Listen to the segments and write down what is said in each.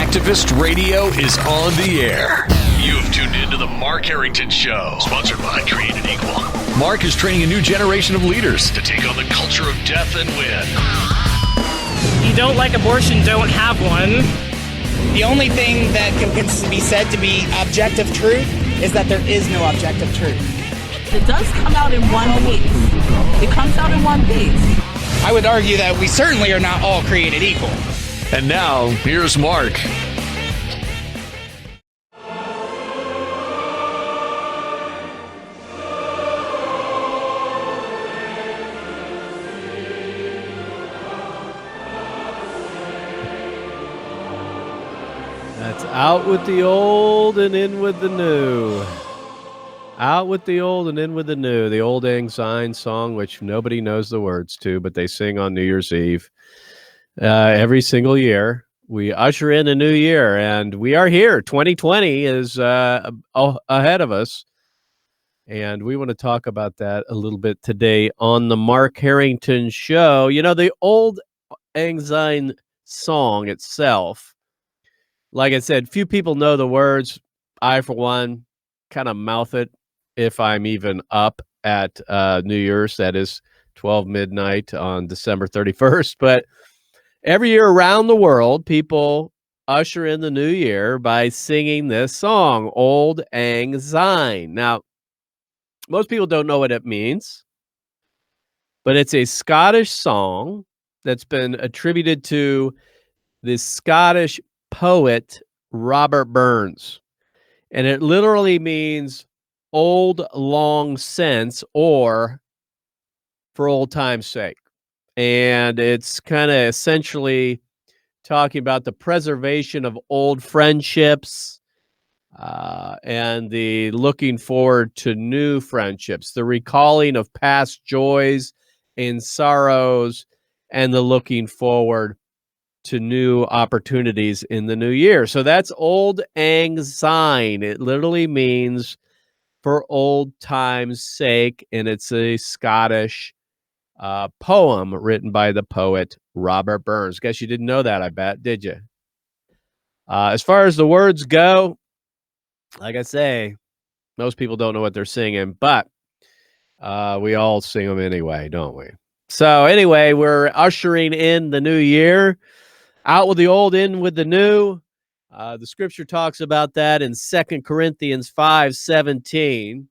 Activist Radio is on the air. You have tuned into the Mark Harrington Show, sponsored by Created Equal. Mark is training a new generation of leaders to take on the culture of death and win. You don't like abortion, don't have one. The only thing that can be said to be objective truth is that there is no objective truth. It does come out in one piece. It comes out in one piece. I would argue that we certainly are not all created equal. And now, here's Mark. That's out with the old and in with the new. Out with the old and in with the new. The Auld Lang Syne song, which nobody knows the words to, but they sing on New Year's Eve. Every single year, we usher in a new year, and we are here. 2020 is ahead of us, and we want to talk about that a little bit today on the Mark Harrington Show. You know, the Auld Lang Syne song itself, like I said, few people know the words. I, for one, kind of mouth it if I'm even up at New Year's. That is 12 midnight on December 31st. But every year around the world, people usher in the new year by singing this song, Auld Lang Syne. Now, most people don't know what it means, but it's a Scottish song that's been attributed to the Scottish poet Robert Burns. And it literally means old long since, or for old time's sake. And it's kind of essentially talking about the preservation of old friendships and the looking forward to new friendships, the recalling of past joys and sorrows, and the looking forward to new opportunities in the new year. So that's Auld Lang Syne. It literally means for old time's sake, and it's a Scottish poem written by the poet Robert Burns. Guess you didn't know that, I bet, did you? As far as the words go, like I say, most people don't know what they're singing, but we all sing them anyway, don't we? So anyway, we're ushering in the new year. Out with the old, in with the new. The scripture talks about that in 2 Corinthians 5:17,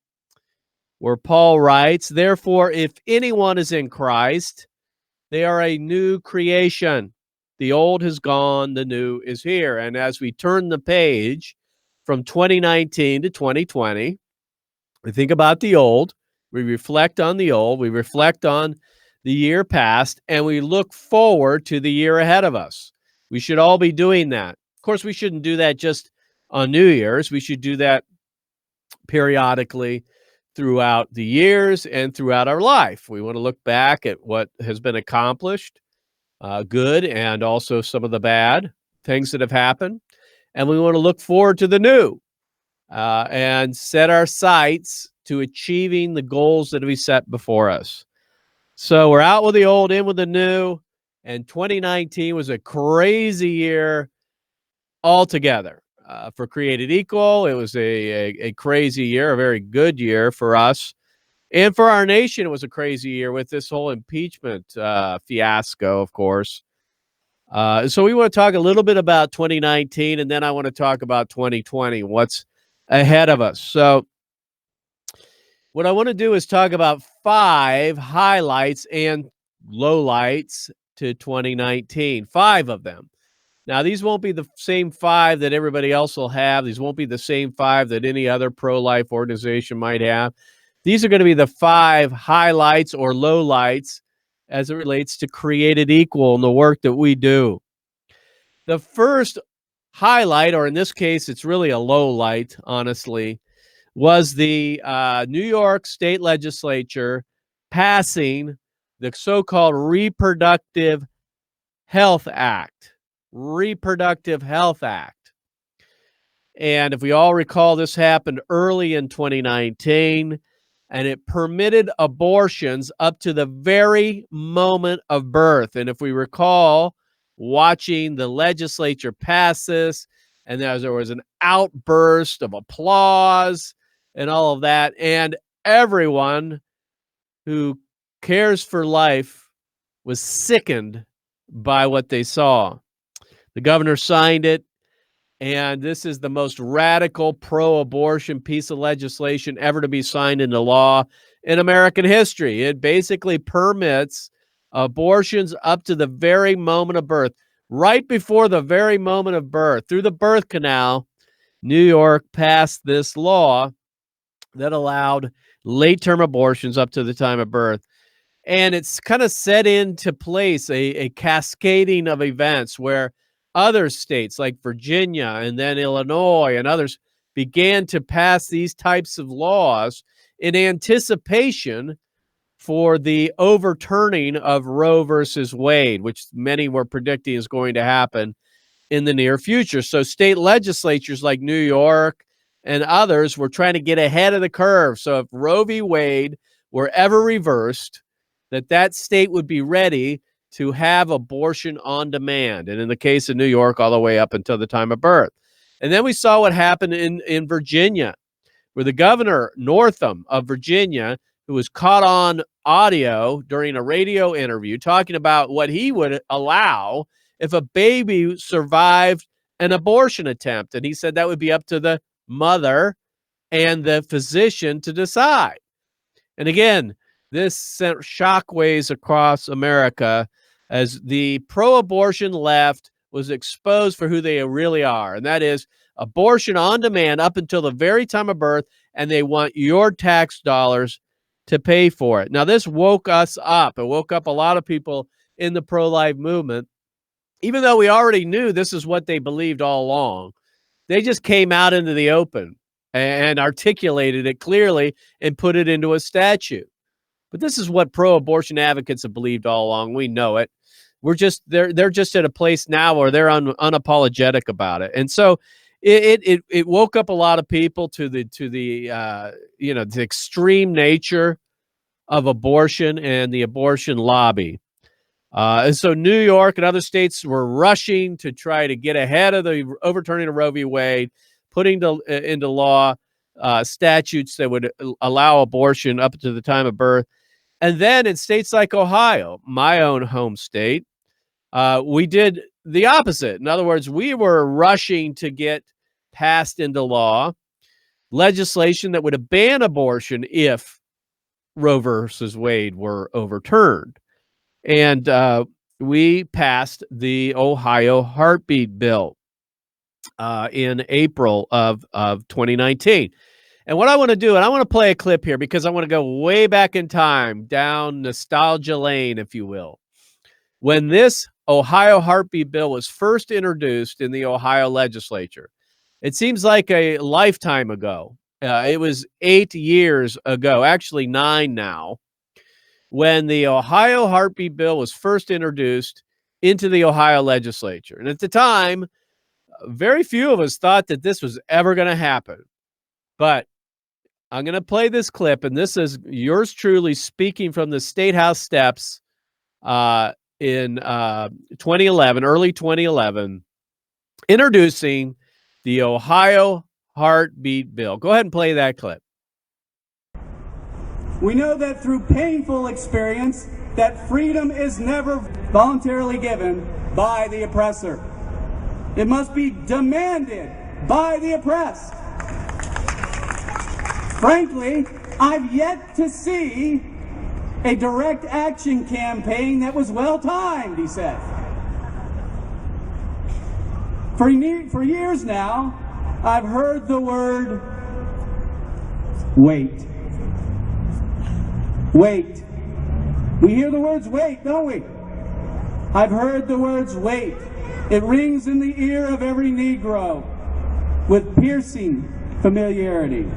where Paul writes, "Therefore, if anyone is in Christ, they are a new creation. The old has gone, the new is here." And as we turn the page from 2019 to 2020, we think about the old, we reflect on the old, we reflect on the year past, and we look forward to the year ahead of us. We should all be doing that. Of course, we shouldn't do that just on New Year's. We should do that periodically throughout the years and throughout our life. We want to look back at what has been accomplished, good, and also some of the bad things that have happened. And we want to look forward to the new and set our sights to achieving the goals that we set before us. So we're out with the old, in with the new. And 2019 was a crazy year altogether. For Created Equal, it was a crazy year, a very good year for us. And for our nation, it was a crazy year with this whole impeachment fiasco, of course. So we want to talk a little bit about 2019, and then I want to talk about 2020, what's ahead of us. So what I want to do is talk about 5 highlights and lowlights to 2019, 5 of them. Now, these won't be the same 5 that everybody else will have. These won't be the same 5 that any other pro-life organization might have. These are going to be the 5 highlights or lowlights as it relates to Created Equal and the work that we do. The first highlight, or in this case, it's really a low light, honestly, was the New York State Legislature passing the so-called Reproductive Health Act. Reproductive Health Act. And if we all recall, this happened early in 2019, and it permitted abortions up to the very moment of birth. And if we recall, watching the legislature pass this, and there was an outburst of applause and all of that, and everyone who cares for life was sickened by what they saw. The governor signed it, and this is the most radical pro-abortion piece of legislation ever to be signed into law in American history. It basically permits abortions up to the very moment of birth. Right before the very moment of birth, through the birth canal, New York passed this law that allowed late-term abortions up to the time of birth. And it's kind of set into place a cascading of events where other states like Virginia and then Illinois and others began to pass these types of laws in anticipation for the overturning of Roe versus Wade, which many were predicting is going to happen in the near future. So state legislatures like New York and others were trying to get ahead of the curve. So if Roe v. Wade were ever reversed, that state would be ready to have abortion on demand. And in the case of New York, all the way up until the time of birth. And then we saw what happened in Virginia, where the governor, Northam of Virginia, who was caught on audio during a radio interview talking about what he would allow if a baby survived an abortion attempt. And he said that would be up to the mother and the physician to decide. And again, this sent shockwaves across America as the pro-abortion left was exposed for who they really are, and that is abortion on demand up until the very time of birth, and they want your tax dollars to pay for it. Now, this woke us up. It woke up a lot of people in the pro-life movement, even though we already knew this is what they believed all along. They just came out into the open and articulated it clearly and put it into a statute. But this is what pro-abortion advocates have believed all along. We know it. They're just at a place now where they're unapologetic about it. And so it woke up a lot of people to the extreme nature of abortion and the abortion lobby. And so New York and other states were rushing to try to get ahead of the overturning of Roe v. Wade, putting into law statutes that would allow abortion up to the time of birth. And then in states like Ohio, my own home state, we did the opposite. In other words, we were rushing to get passed into law legislation that would ban abortion if Roe versus Wade were overturned. And we passed the Ohio heartbeat bill in April of 2019. And what I want to do, and I want to play a clip here because I want to go way back in time, down nostalgia lane, if you will. When this Ohio heartbeat bill was first introduced in the Ohio legislature, it seems like a lifetime ago. It was 8 years ago, actually 9 now, when the Ohio heartbeat bill was first introduced into the Ohio legislature. And at the time, very few of us thought that this was ever going to happen. But I'm going to play this clip, and this is yours truly speaking from the State House steps in 2011, early 2011, introducing the Ohio heartbeat bill. Go ahead and play that clip. We know that through painful experience that freedom is never voluntarily given by the oppressor. It must be demanded by the oppressed. Frankly, I've yet to see a direct action campaign that was well-timed, he said. For years now, I've heard the word wait. Wait. We hear the words wait, don't we? I've heard the words wait. It rings in the ear of every Negro with piercing familiarity.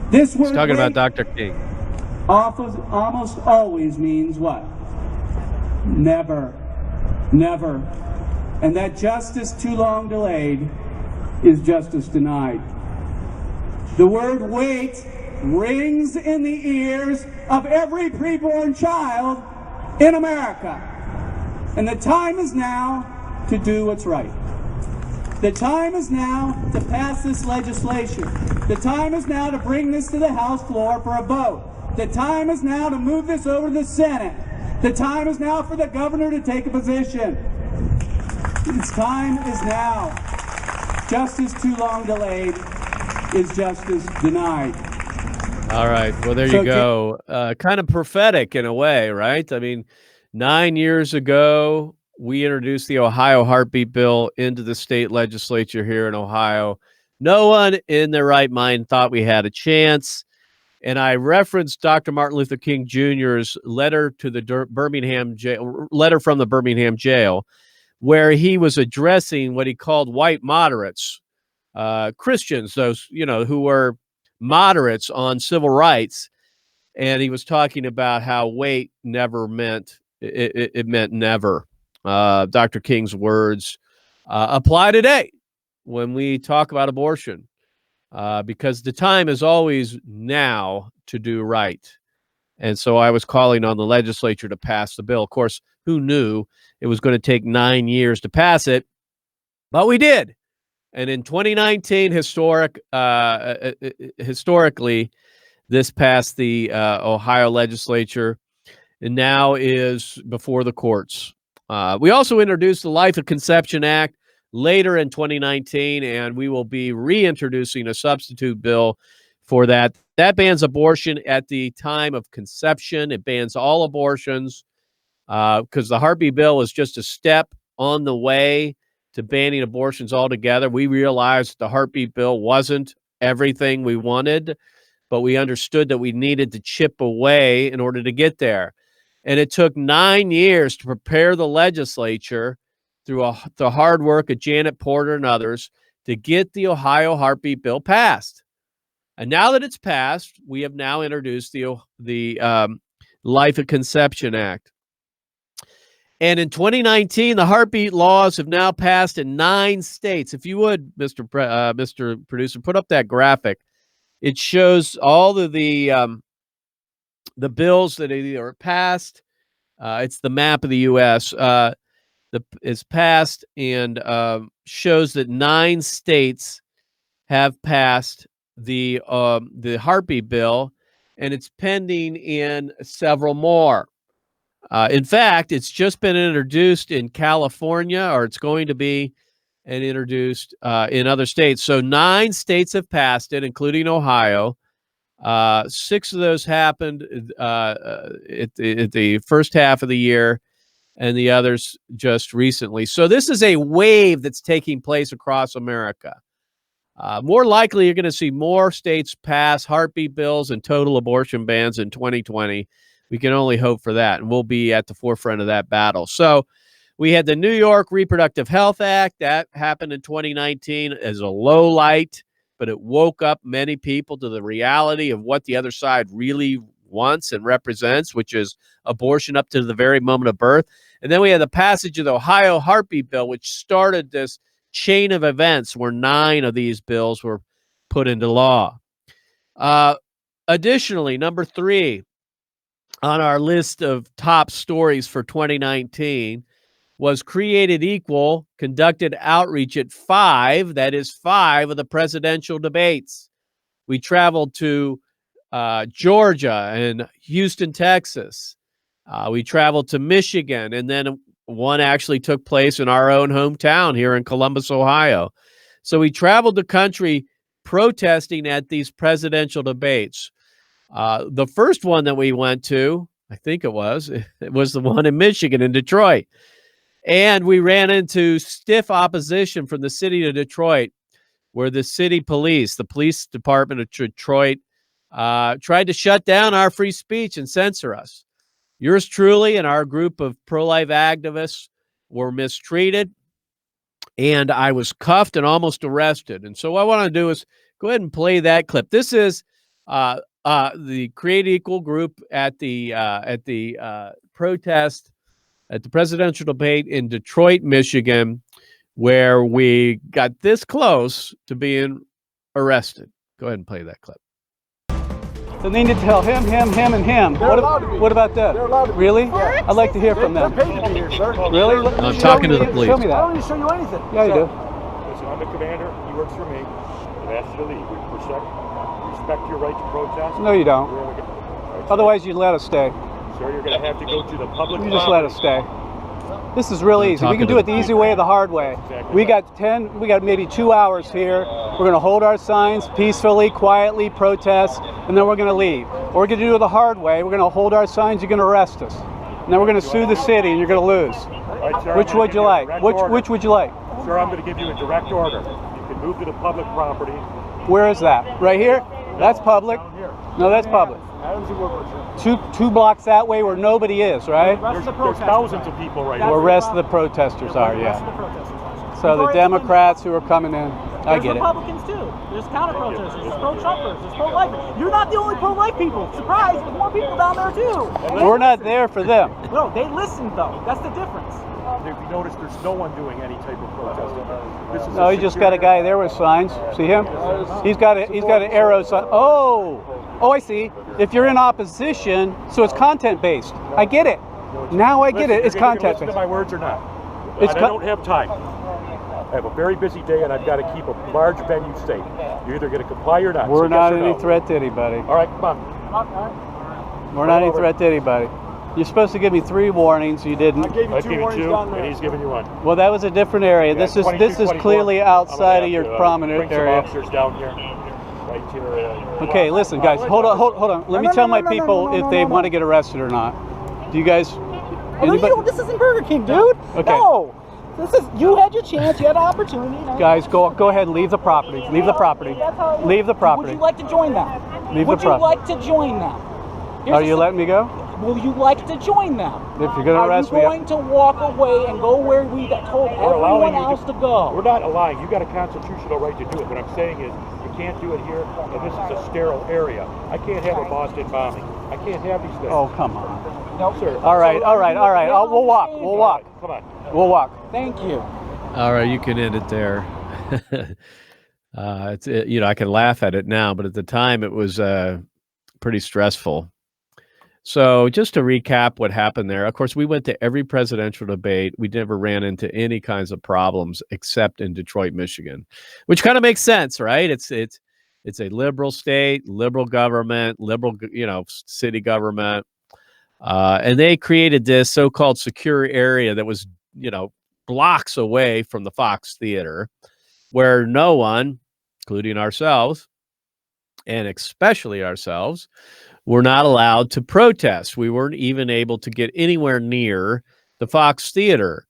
This word, he's talking about Dr. King, almost always means what? Never. Never. And that justice too long delayed is justice denied. The word wait rings in the ears of every preborn child in America. And the time is now to do what's right. The time is now to pass this legislation. The time is now to bring this to the House floor for a vote. The time is now to move this over to the Senate. The time is now for the governor to take a position. Its time is now. Justice too long delayed is justice denied. All right. Well, there you go. Kind of prophetic in a way, right? I mean, 9 years ago, we introduced the Ohio Heartbeat Bill into the state legislature here in Ohio. No one in their right mind thought we had a chance. And I referenced Dr. Martin Luther King Jr.'s letter to the Birmingham jail, letter from the Birmingham jail, where he was addressing what he called white moderates, Christians, those, who were moderates on civil rights. And he was talking about how wait never meant, it meant never. Dr. King's words apply today when we talk about abortion, because the time is always now to do right. And so I was calling on the legislature to pass the bill. Of course, who knew it was going to take 9 years to pass it? But we did. And in 2019, historically, this passed the Ohio legislature and now is before the courts. We also introduced the Life of Conception Act later in 2019, and we will be reintroducing a substitute bill for that. That bans abortion at the time of conception. It bans all abortions because the heartbeat bill is just a step on the way to banning abortions altogether. We realized the heartbeat bill wasn't everything we wanted, but we understood that we needed to chip away in order to get there. And it took 9 years to prepare the legislature through the hard work of Janet Porter and others to get the Ohio heartbeat bill passed. And now that it's passed, we have now introduced the Life of Conception Act. And in 2019, the heartbeat laws have now passed in 9 states. If you would, Mr. Producer, put up that graphic. It shows all of the bills that either are passed. It's the map of the U.S. It's passed and shows that 9 states have passed the heartbeat bill, and it's pending in several more. In fact, it's just been introduced in California, or it's going to be introduced in other states. So 9 states have passed it, including Ohio. 6 of those happened at the first half of the year, and the others just recently. So this is a wave that's taking place across America. More likely, you're going to see more states pass heartbeat bills and total abortion bans in 2020. We can only hope for that, and we'll be at the forefront of that battle. So we had the New York Reproductive Health Act. That happened in 2019 as a low light, but it woke up many people to the reality of what the other side really wants and represents, which is abortion up to the very moment of birth. And then we had the passage of the Ohio heartbeat bill, which started this chain of events where 9 of these bills were put into law. Additionally, number 3 on our list of top stories for 2019 was Created Equal conducted outreach at 5 of the presidential debates. We traveled to Georgia and Houston, Texas. We traveled to Michigan, and then one actually took place in our own hometown here in Columbus, Ohio. So we traveled the country protesting at these presidential debates. The first one that we went to, I think it was the one in Michigan, in Detroit. And we ran into stiff opposition from the city of Detroit, where the city police, the police department of Detroit, tried to shut down our free speech and censor us. Yours truly and our group of pro-life activists were mistreated, and I was cuffed and almost arrested. And so what I want to do is go ahead and play that clip. This is the Create Equal group at the protest at the presidential debate in Detroit, Michigan, where we got this close to being arrested. Go ahead and play that clip. So they need to tell him, and him. What about that? They're allowed to be. Really? Yeah. I'd like to hear from They're them. paid to be here, sir. Really? I'm talking to the police. Show me that. I don't need to show you anything. Yeah, you do. Listen, I'm the commander. He works for me. I've asked you to leave. We respect your right to protest. No, you don't. Otherwise, you'd let us stay. Sir, you're going to have to go to the public. You just let us stay. This is real easy. We can do it the easy way or the hard way. We got maybe 2 hours here. We're going to hold our signs peacefully, quietly, protest, and then we're going to leave. Or we're going to do it the hard way. We're going to hold our signs. You're going to arrest us. And then we're going to sue the city, and you're going to lose. Right, sir, Which would you like? Which would you like? Sir, I'm going to give you a direct order. You can move to the public property. Where is that? Right here? That's public. No, that's public. Two blocks that way where nobody is, right? There's thousands of people right Where now. the rest of the protesters are, yeah. So the Democrats who are coming in, I get it. Republicans too. There's counter-protesters. There's pro-Trumpers. There's pro-life. You're not the only pro-life people. Surprise! There's more people down there too. We're not there for them. No, they listen though. That's the difference. If you notice, there's no one doing any type of protesting. This is No, you just got a guy there with signs. See him? He's got an arrow sign. Oh, I see. If you're in opposition, so it's content-based. I get it. Now I get it. It's content-based. Listen to my words or not? It's I don't have time. I have a very busy day, and I've got to keep a large venue safe. You're either going to comply or not. We're So not yes or any no. threat to anybody. All right, come on. We're not any threat to anybody. You're supposed to give me 3 warnings. You didn't. I gave you I 2 gave you warnings 2, down there. and he's giving you 1. Well, that was a different area. Yeah, This is 22, clearly 24. outside of your bring prominent some area. officers down here. Right here. Okay, listen, guys. Hold on. Let me tell my people if they want to get arrested or not. Do you guys? This isn't Burger King, dude. Okay. No. You had your chance. You had an opportunity. Guys, go ahead. Leave the property. Leave the property. Leave the property. Would you like to join them? Leave the Would you property. like to join them? Are you letting me go? Will you like to join them? If you're going to arrest Are you going to walk away and go where we told everyone else to go? We're not allowing. You got a constitutional right to do it. What I'm saying is, you can't do it here, and this is a sterile area. I can't have a Boston bombing. I can't have these things. Oh, come on. No, sir. All right. We'll walk. Come on. We'll walk. Thank you. All right, you can end it there. I can laugh at it now, but at the time it was pretty stressful. So just to recap what happened there, of course, we went to every presidential debate. We never ran into any kinds of problems except in Detroit, Michigan, which kind of makes sense, right? It's a liberal state, liberal government, liberal, city government. And they created this so-called secure area that was, blocks away from the Fox Theater, where no one, including ourselves, and especially ourselves, were not allowed to protest. We weren't even able to get anywhere near the Fox Theater.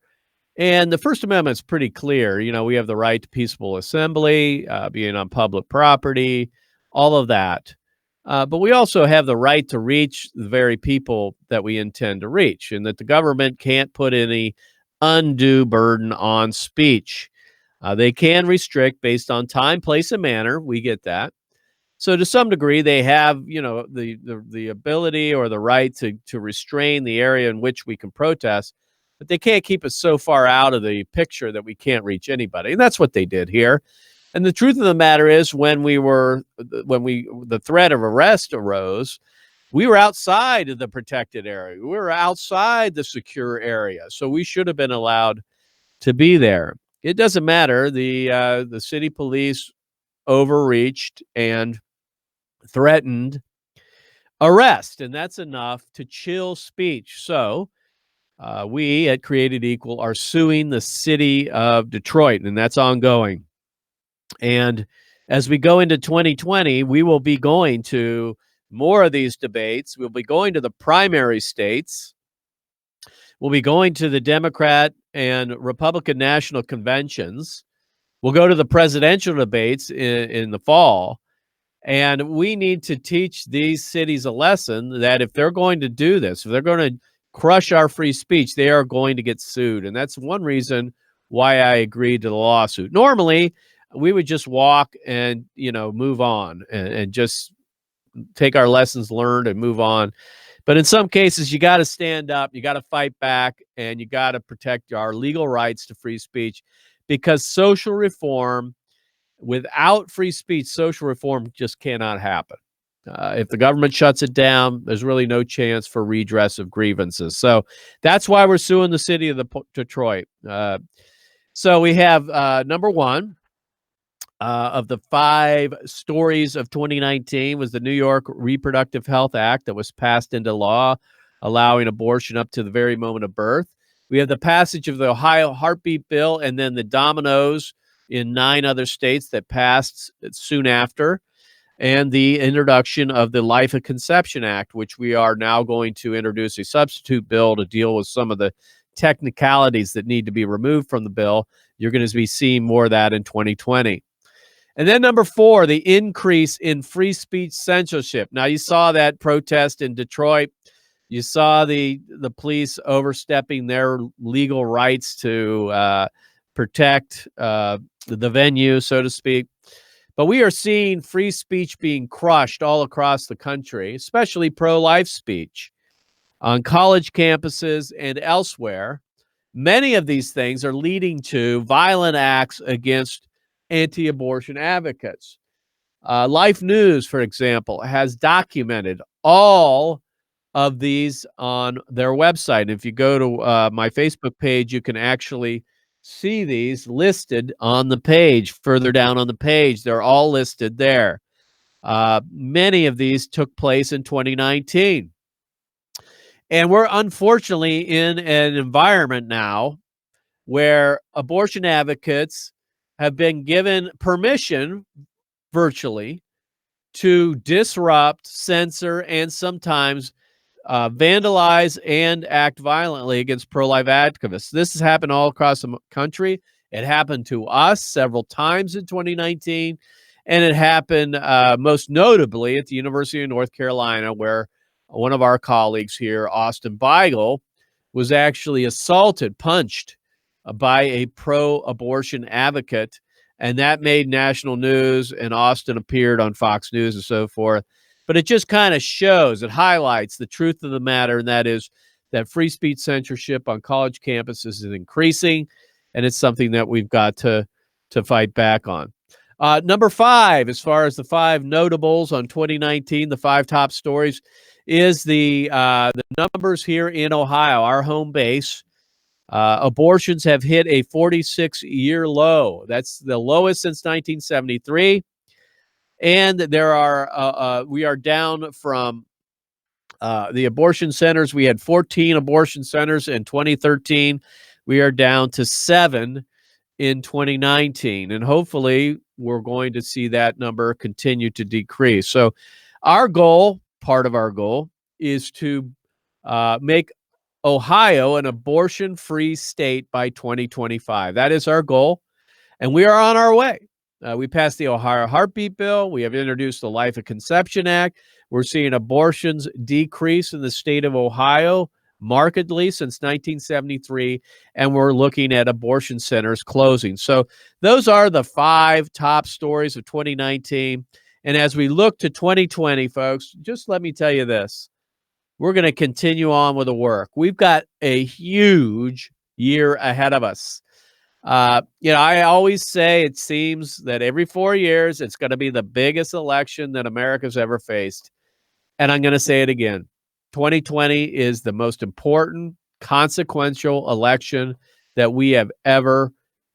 And the First Amendment is pretty clear. We have the right to peaceful assembly, being on public property, all of that. But we also have the right to reach the very people that we intend to reach, and that the government can't put any undue burden on speech. They can restrict based on time, place, and manner. We get that. So to some degree, they have, the ability or the right to restrain the area in which we can protest, but they can't keep us so far out of the picture that we can't reach anybody. And that's what they did here. And the truth of the matter is, when the threat of arrest arose, we were outside of the protected area. We were outside the secure area. So we should have been allowed to be there. It doesn't matter. The city police overreached and threatened arrest, and that's enough to chill speech. So we at Created Equal are suing the city of Detroit, and that's ongoing. And as we go into 2020, we will be going to more of these debates. We'll be going to the primary states. We'll be going to the Democrat and Republican national conventions. We'll go to the presidential debates in the fall. And we need to teach these cities a lesson that if they're going to do this, if they're going to crush our free speech, they are going to get sued. And that's one reason why I agreed to the lawsuit. Normally, we would just walk and, move on and just take our lessons learned and move on. But in some cases, you got to stand up, you got to fight back, and you got to protect our legal rights to free speech, because social reform, without free speech, social reform just cannot happen. If the government shuts it down, there's really no chance for redress of grievances. So that's why we're suing the city of Detroit. So we have number one of the 5 stories of 2019 was the New York Reproductive Health Act that was passed into law, allowing abortion up to the very moment of birth. We have the passage of the Ohio Heartbeat Bill, and then the dominoes in 9 other states that passed soon after, and the introduction of the Life of Conception Act, which we are now going to introduce a substitute bill to deal with some of the technicalities that need to be removed from the bill. You're going to be seeing more of that in 2020. And then number 4, the increase in free speech censorship. Now, you saw that protest in Detroit. You saw the police overstepping their legal rights to protect the venue, so to speak. But we are seeing free speech being crushed all across the country, especially pro-life speech on college campuses and elsewhere. Many of these things are leading to violent acts against anti-abortion advocates. Life News, for example, has documented all of these on their website. If you go to my Facebook page, you can actually see these listed on the page. Further down on the page, they're all listed there. Many of these took place in 2019. And we're unfortunately in an environment now where abortion advocates have been given permission virtually to disrupt, censor, and sometimes vandalize and act violently against pro-life activists. This has happened all across the country. It happened to us several times in 2019, and it happened most notably at the University of North Carolina, where one of our colleagues here, Austin Beigel, was actually assaulted, punched by a pro-abortion advocate, and that made national news, and Austin appeared on Fox News and so forth. But it just kind of shows, it highlights the truth of the matter, and that is that free speech censorship on college campuses is increasing, and it's something that we've got to fight back on. Number 5, as far as the 5 notables on 2019, the 5 top stories, is the numbers here in Ohio, our home base. Abortions have hit a 46-year low. That's the lowest since 1973. And there are we are down from the abortion centers. We had 14 abortion centers in 2013. We are down to 7 in 2019. And hopefully we're going to see that number continue to decrease. So our goal, part of our goal, is to make Ohio an abortion-free state by 2025. That is our goal, and we are on our way. We passed the Ohio Heartbeat Bill. We have introduced the Life of Conception Act. We're seeing abortions decrease in the state of Ohio markedly since 1973, and we're looking at abortion centers closing. So those are the 5 top stories of 2019. And as we look to 2020, folks, just let me tell you this. We're going to continue on with the work. We've got a huge year ahead of us. I always say it seems that every 4 years, it's going to be the biggest election that America's ever faced. And I'm going to say it again. 2020 is the most important, consequential election that we have ever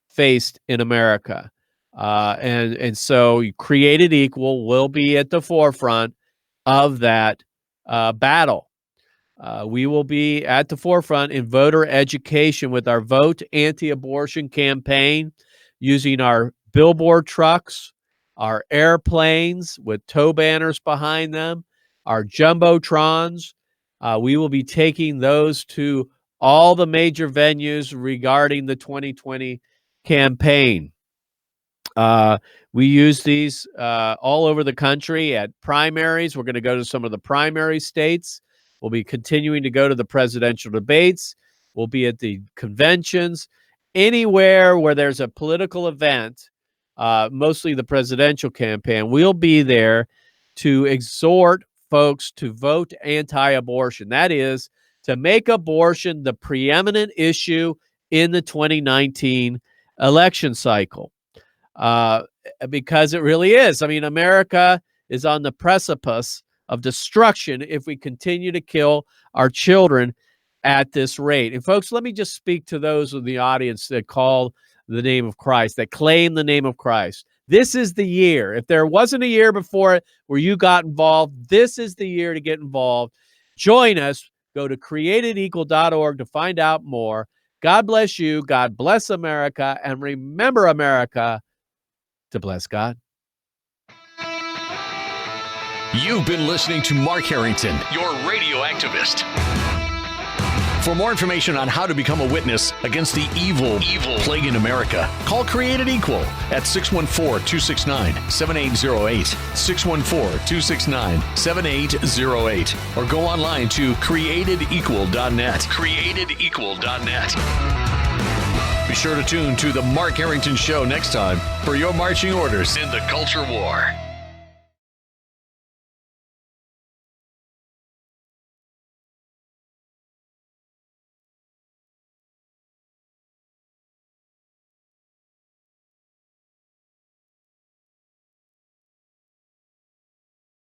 faced in America. And so Created Equal will be at the forefront of that battle. We will be at the forefront in voter education with our Vote Anti-Abortion campaign, using our billboard trucks, our airplanes with tow banners behind them, our jumbotrons. We will be taking those to all the major venues regarding the 2020 campaign. We use these all over the country at primaries. We're going to go to some of the primary states. We'll be continuing to go to the presidential debates. We'll be at the conventions. Anywhere where there's a political event, mostly the presidential campaign, we'll be there to exhort folks to vote anti-abortion. That is, to make abortion the preeminent issue in the 2019 election cycle. Because it really is. I mean, America is on the precipice of destruction if we continue to kill our children at this rate. And folks, let me just speak to those in the audience that call the name of Christ, that claim the name of Christ. This is the year. If there wasn't a year before it where you got involved, this is the year to get involved. Join us. Go to createdequal.org to find out more. God bless you. God bless America. And remember, America, to bless God. You've been listening to Mark Harrington, your radio activist. For more information on how to become a witness against the evil plague in America, call Created Equal at 614-269-7808, 614-269-7808, or go online to createdequal.net, createdequal.net. Be sure to tune to The Mark Harrington Show next time for your marching orders in the culture war.